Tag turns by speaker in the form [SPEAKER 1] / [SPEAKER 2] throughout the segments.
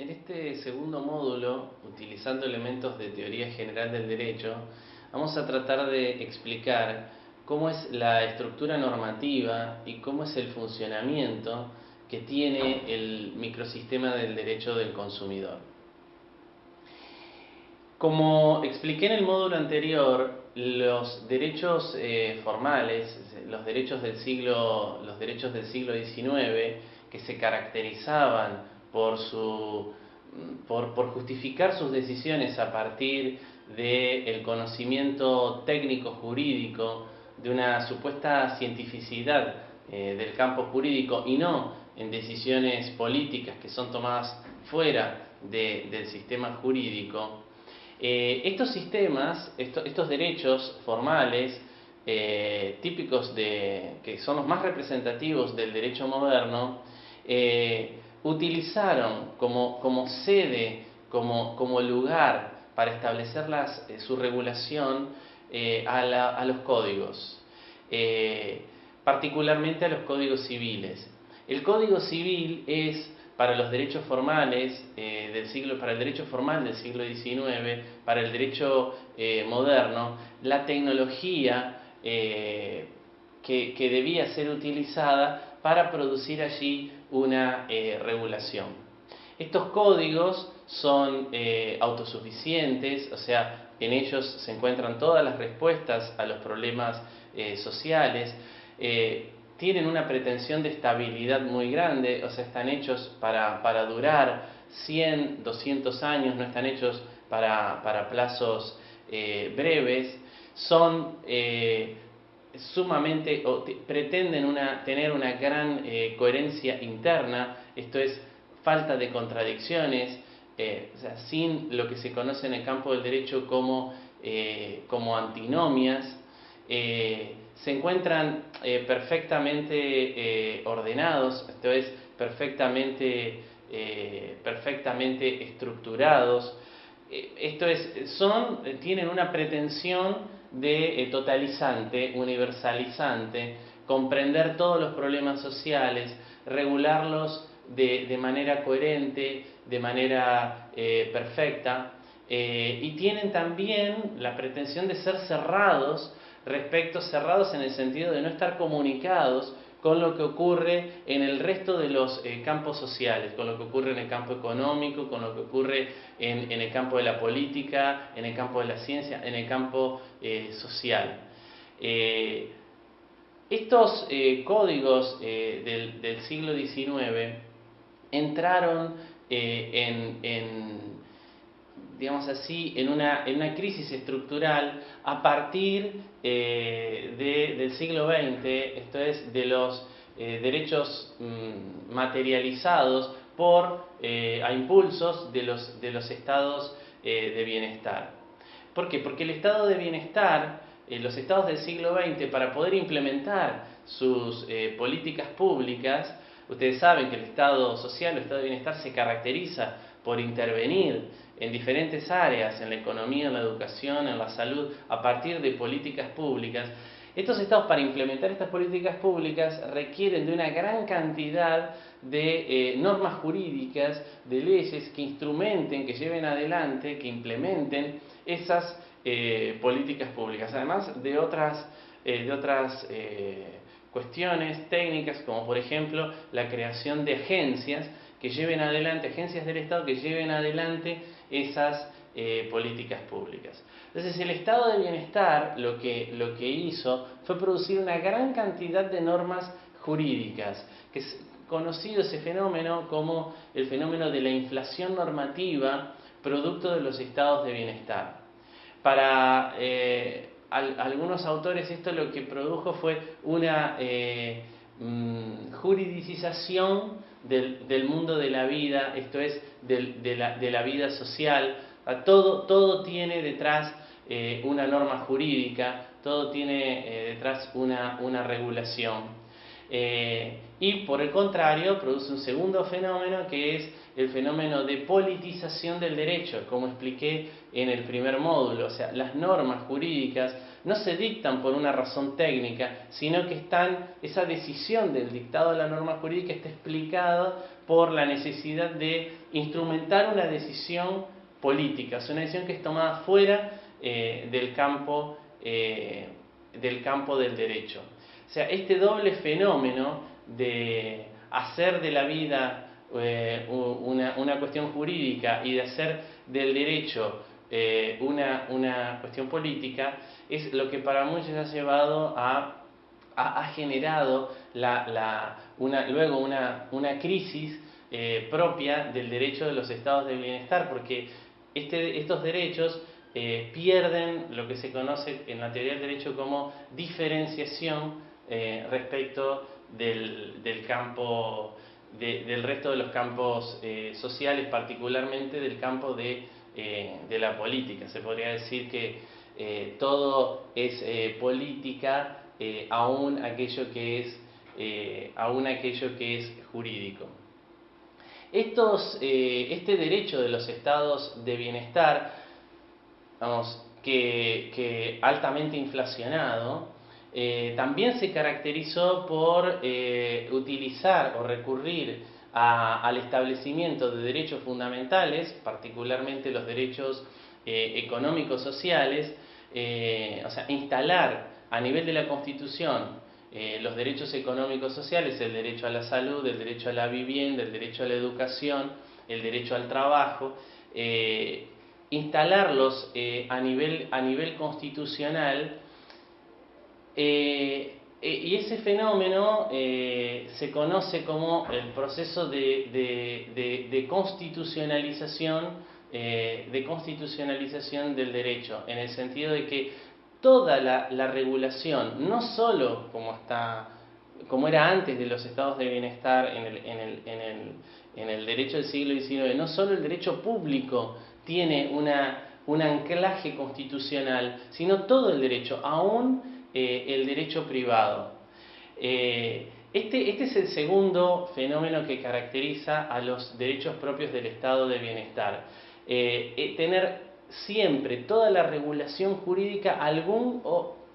[SPEAKER 1] En este segundo módulo, utilizando elementos de teoría general del derecho, vamos a tratar de explicar cómo es la estructura normativa y cómo es el funcionamiento que tiene el microsistema del derecho del consumidor. Como expliqué en el módulo anterior, los derechos formales, los derechos del siglo XIX, que se caracterizaban por justificar sus decisiones a partir del conocimiento técnico jurídico, de una supuesta cientificidad del campo jurídico y no en decisiones políticas que son tomadas fuera del sistema jurídico. Estos sistemas, estos derechos formales típicos que son los más representativos del derecho moderno, utilizaron como sede, como lugar para establecer su regulación a los códigos, particularmente a los códigos civiles. El Código Civil es para los derechos formales para el derecho formal del siglo XIX, para el derecho moderno, la tecnología que debía ser utilizada para producir allí una regulación. Estos códigos son autosuficientes, o sea, en ellos se encuentran todas las respuestas a los problemas sociales. Tienen una pretensión de estabilidad muy grande, o sea, están hechos para durar 100, 200 años, no están hechos para plazos breves. Son sumamente, pretenden tener una gran coherencia interna, esto es, falta de contradicciones, o sea, sin lo que se conoce en el campo del derecho como antinomias. Se encuentran perfectamente ordenados, esto es, perfectamente estructurados. Esto es, tienen una pretensión de totalizante, universalizante, comprender todos los problemas sociales, regularlos de manera coherente, de manera perfecta, y tienen también la pretensión de ser cerrados en el sentido de no estar comunicados con lo que ocurre en el resto de los campos sociales, con lo que ocurre en el campo económico, con lo que ocurre en el campo de la política, en el campo de la ciencia, en el campo social. Estos códigos del siglo XIX entraron digamos así, en una crisis estructural a partir del siglo XX, esto es, de los derechos materializados a impulsos de los estados de bienestar. ¿Por qué? Porque el estado de bienestar, los estados del siglo XX, para poder implementar sus políticas públicas, ustedes saben que el estado social, el estado de bienestar, se caracteriza por intervenir en diferentes áreas, en la economía, en la educación, en la salud, a partir de políticas públicas. Estos estados, para implementar estas políticas públicas, requieren de una gran cantidad de normas jurídicas, de leyes que instrumenten, que lleven adelante, que implementen esas políticas públicas, además de otras cuestiones técnicas, como por ejemplo la creación de agencias que lleven adelante, agencias del Estado que lleven adelante esas políticas públicas. Entonces, el estado de bienestar lo que hizo fue producir una gran cantidad de normas jurídicas, que es conocido ese fenómeno como el fenómeno de la inflación normativa producto de los estados de bienestar. Para algunos autores esto lo que produjo fue una juridicización del mundo de la vida, esto es, de la vida social. Todo tiene detrás una norma jurídica, todo tiene detrás una regulación. Y por el contrario, produce un segundo fenómeno que es el fenómeno de politización del derecho, como expliqué en el primer módulo. O sea, las normas jurídicas no se dictan por una razón técnica, sino que esa decisión del dictado de la norma jurídica está explicada por la necesidad de instrumentar una decisión política, o sea, una decisión que es tomada fuera del campo del derecho. O sea, este doble fenómeno de hacer de la vida una cuestión jurídica y de hacer del derecho una cuestión política es lo que para muchos ha llevado ha generado luego una crisis propia del derecho de los estados de bienestar, porque estos derechos pierden lo que se conoce en la teoría del derecho como diferenciación respecto del campo del resto de los campos sociales, particularmente del campo de la política. Se podría decir que todo es política, aún aquello que es jurídico. Este derecho de los estados de bienestar, vamos, que altamente inflacionado, también se caracterizó por utilizar o recurrir al establecimiento de derechos fundamentales, particularmente los derechos económicos sociales, o sea, instalar a nivel de la Constitución los derechos económicos sociales, el derecho a la salud, el derecho a la vivienda, el derecho a la educación, el derecho al trabajo, instalarlos a nivel constitucional. Y ese fenómeno se conoce como el proceso de constitucionalización del derecho, en el sentido de que toda la regulación, no solo como era antes de los estados de bienestar en el derecho del siglo XIX, no solo el derecho público tiene un anclaje constitucional, sino todo el derecho, aún el derecho privado. Este es el segundo fenómeno que caracteriza a los derechos propios del estado de bienestar. Tener siempre toda la regulación jurídica algún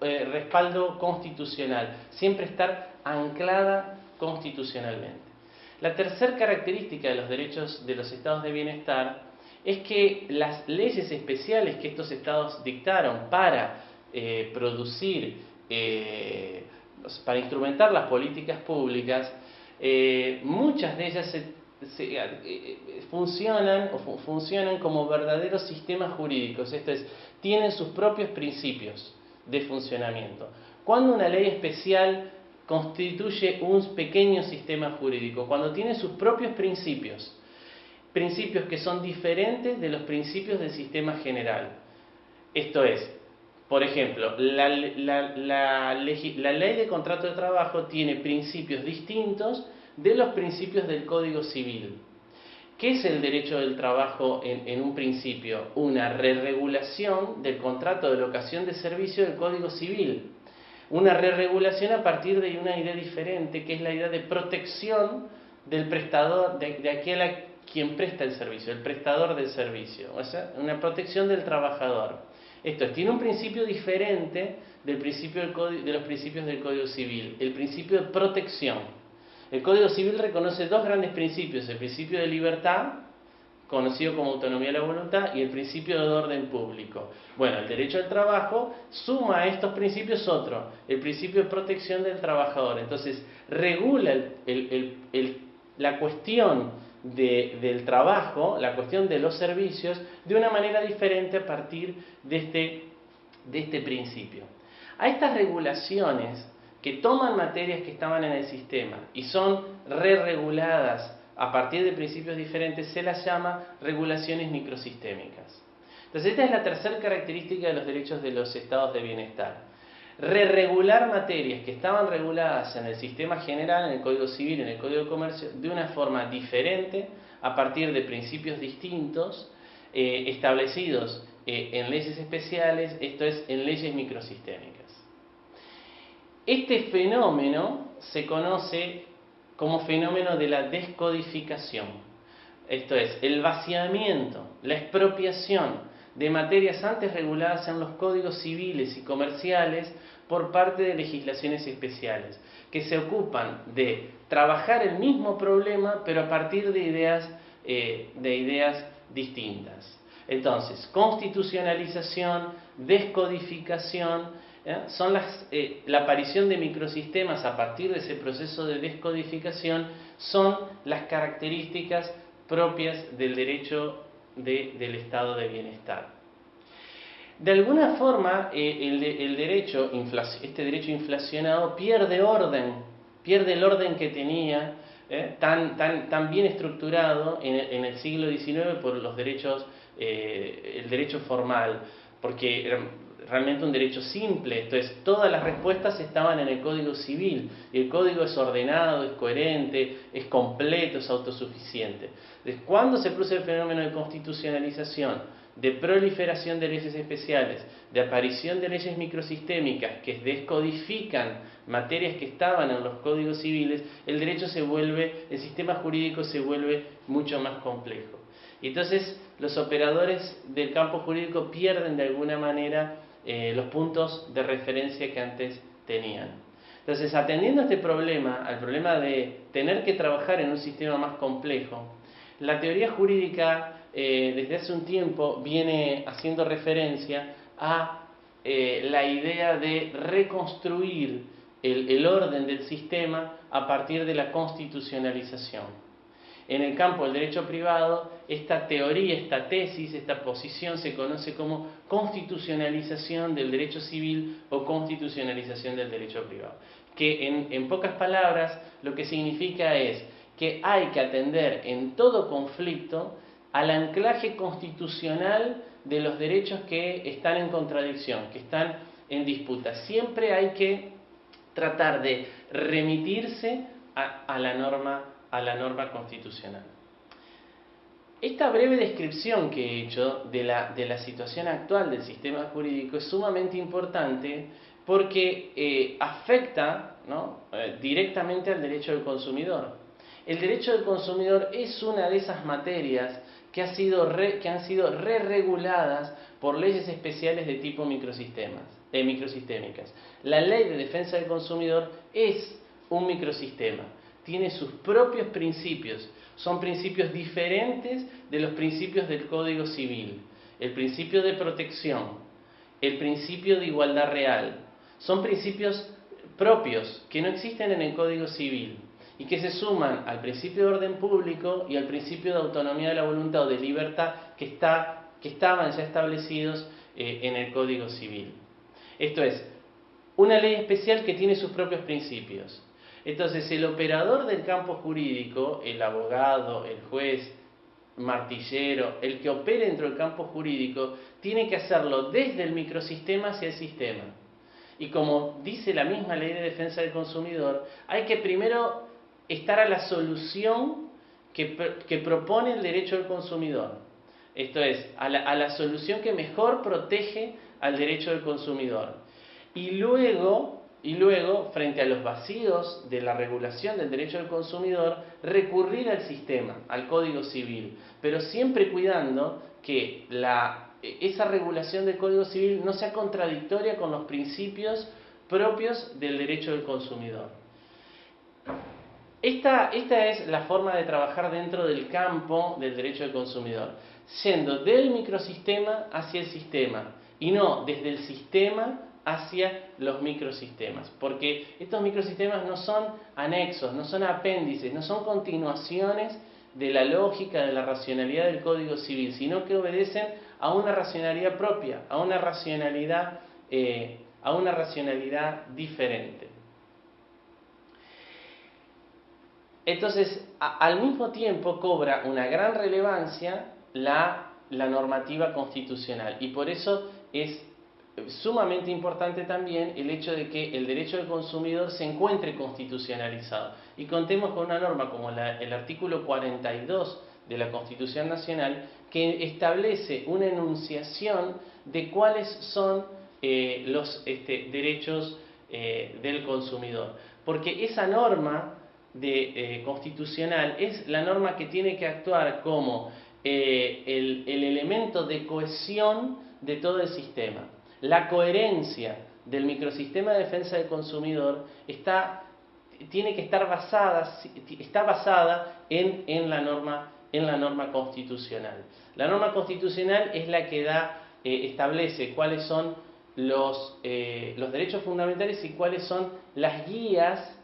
[SPEAKER 1] respaldo constitucional, siempre estar anclada constitucionalmente. La tercera característica de los derechos de los estados de bienestar es que las leyes especiales que estos estados dictaron para para instrumentar las políticas, muchas de ellas funcionan como verdaderos sistemas jurídicos, esto es, tienen sus propios principios de funcionamiento. Cuando una ley especial constituye un pequeño sistema jurídico, cuando tiene sus propios principios que son diferentes de los principios del sistema general. Esto es, por ejemplo, la ley de contrato de trabajo tiene principios distintos de los principios del Código Civil. ¿Qué es el derecho del trabajo en un principio? Una reregulación del contrato de locación de servicio del Código Civil. Una reregulación a partir de una idea diferente, que es la idea de protección del prestador, de aquel a quien presta el servicio, el prestador del servicio. O sea, una protección del trabajador. Esto es, tiene un principio diferente de los principios del Código Civil, el principio de protección. El Código Civil reconoce dos grandes principios, el principio de libertad, conocido como autonomía de la voluntad, y el principio de orden público. Bueno, el derecho al trabajo suma a estos principios otro, el principio de protección del trabajador. Entonces, regula la cuestión del trabajo, la cuestión de los servicios, de una manera diferente a partir de este principio. A estas regulaciones que toman materias que estaban en el sistema y son re-reguladas a partir de principios diferentes, se las llama regulaciones microsistémicas. Entonces, esta es la tercera característica de los derechos de los estados de bienestar. Re-regular materias que estaban reguladas en el sistema general, en el Código Civil, en el Código de Comercio, de una forma diferente, a partir de principios distintos, establecidos en leyes especiales, esto es, en leyes microsistémicas. Este fenómeno se conoce como fenómeno de la descodificación. Esto es, el vaciamiento, la expropiación de materias antes reguladas en los códigos civiles y comerciales por parte de legislaciones especiales, que se ocupan de trabajar el mismo problema, pero a partir de ideas distintas. Entonces, constitucionalización, descodificación, son la aparición de microsistemas a partir de ese proceso de descodificación, son las características propias del derecho del estado de bienestar. De alguna forma, este derecho inflacionado pierde el orden que tenía, tan bien estructurado en el siglo XIX por los derechos, el derecho formal, porque era realmente un derecho simple. Entonces, todas las respuestas estaban en el Código Civil, y el Código es ordenado, es coherente, es completo, es autosuficiente. Entonces, cuando se produce el fenómeno de constitucionalización, de proliferación de leyes especiales, de aparición de leyes microsistémicas que descodifican materias que estaban en los códigos civiles, el sistema jurídico se vuelve mucho más complejo. Y entonces los operadores del campo jurídico pierden de alguna manera los puntos de referencia que antes tenían. Entonces, atendiendo a este problema, al problema de tener que trabajar en un sistema más complejo, la teoría jurídica desde hace un tiempo viene haciendo referencia a la idea de reconstruir el orden del sistema a partir de la constitucionalización. En el campo del derecho privado, esta teoría, esta tesis, esta posición se conoce como constitucionalización del derecho civil o constitucionalización del derecho privado. Que en pocas palabras lo que significa es que hay que atender en todo conflicto al anclaje constitucional de los derechos que están en contradicción, que están en disputa. Siempre hay que tratar de remitirse a la norma constitucional. Esta breve descripción que he hecho de la situación actual del sistema jurídico es sumamente importante porque afecta, ¿no?, directamente al derecho del consumidor. El derecho del consumidor es una de esas materias que han sido re-reguladas por leyes especiales de tipo microsistémicas. La Ley de Defensa del Consumidor es un microsistema, tiene sus propios principios, son principios diferentes de los principios del Código Civil, el principio de protección, el principio de igualdad real, son principios propios que no existen en el Código Civil y que se suman al principio de orden público y al principio de autonomía de la voluntad o de libertad que estaban ya establecidos en el Código Civil. Esto es, una ley especial que tiene sus propios principios. Entonces, el operador del campo jurídico, el abogado, el juez, martillero, el que opere dentro del campo jurídico, tiene que hacerlo desde el microsistema hacia el sistema. Y como dice la misma Ley de Defensa del Consumidor, hay que primero estar a la solución que propone el derecho del consumidor. Esto es, a la solución que mejor protege al derecho del consumidor. Y luego, frente a los vacíos de la regulación del derecho del consumidor, recurrir al sistema, al Código Civil, pero siempre cuidando que esa regulación del Código Civil no sea contradictoria con los principios propios del derecho del consumidor. Esta es la forma de trabajar dentro del campo del derecho del consumidor, yendo del microsistema hacia el sistema y no desde el sistema hacia los microsistemas, porque estos microsistemas no son anexos, no son apéndices, no son continuaciones de la lógica, de la racionalidad del Código Civil, sino que obedecen a una racionalidad propia, a una racionalidad diferente. Entonces, al mismo tiempo cobra una gran relevancia la normativa constitucional, y por eso es sumamente importante también el hecho de que el derecho del consumidor se encuentre constitucionalizado y contemos con una norma como el artículo 42 de la Constitución Nacional, que establece una enunciación de cuáles son los derechos del consumidor, porque esa norma constitucional es la norma que tiene que actuar como el elemento de cohesión de todo el sistema. La coherencia del microsistema de defensa del consumidor está basada en la norma constitucional. La norma constitucional es la que establece cuáles son los derechos fundamentales y cuáles son las guías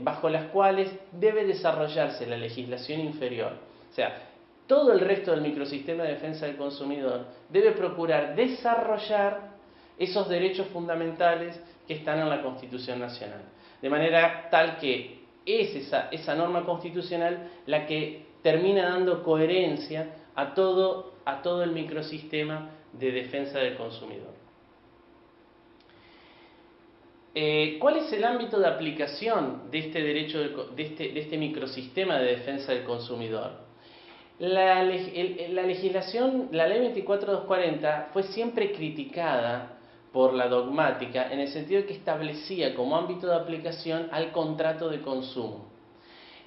[SPEAKER 1] bajo las cuales debe desarrollarse la legislación inferior. O sea, todo el resto del microsistema de defensa del consumidor debe procurar desarrollar esos derechos fundamentales que están en la Constitución Nacional. De manera tal que es esa norma constitucional la que termina dando coherencia a todo el microsistema de defensa del consumidor. ¿Cuál es el ámbito de aplicación de este derecho, de este microsistema de defensa del consumidor? La legislación, la ley 24240, fue siempre criticada por la dogmática en el sentido de que establecía como ámbito de aplicación al contrato de consumo.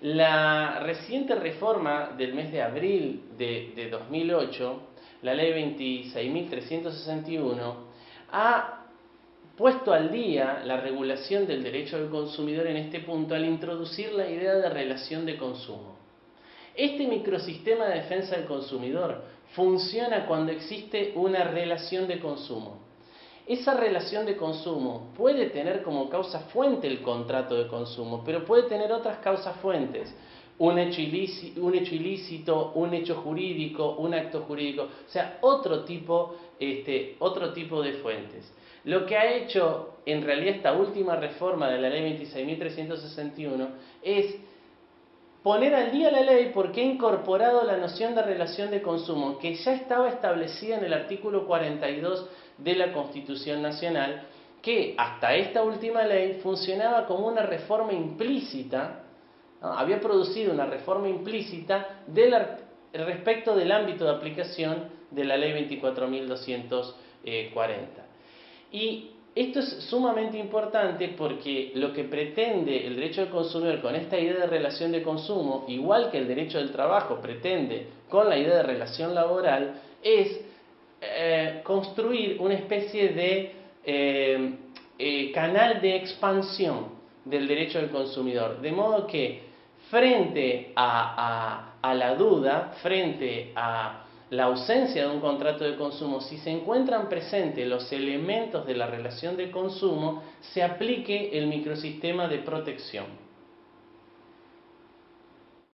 [SPEAKER 1] La reciente reforma del mes de abril de 2008, la ley 26.361, ha puesto al día la regulación del derecho del consumidor en este punto al introducir la idea de relación de consumo. Este microsistema de defensa del consumidor funciona cuando existe una relación de consumo. Esa relación de consumo puede tener como causa fuente el contrato de consumo, pero puede tener otras causas fuentes. Un hecho ilícito, un hecho jurídico, un acto jurídico, o sea, otro tipo de fuentes. Lo que ha hecho en realidad esta última reforma de la ley 26.361 es poner al día la ley porque ha incorporado la noción de relación de consumo que ya estaba establecida en el artículo 42 de la Constitución Nacional, que hasta esta última ley funcionaba como una reforma implícita, ¿no? Había producido una reforma implícita respecto del ámbito de aplicación de la ley 24.240. Y esto es sumamente importante porque lo que pretende el derecho del consumidor con esta idea de relación de consumo, igual que el derecho del trabajo pretende con la idea de relación laboral, es construir una especie de canal de expansión del derecho del consumidor. De modo que frente a la duda, frente a la ausencia de un contrato de consumo, si se encuentran presentes los elementos de la relación de consumo, se aplique el microsistema de protección.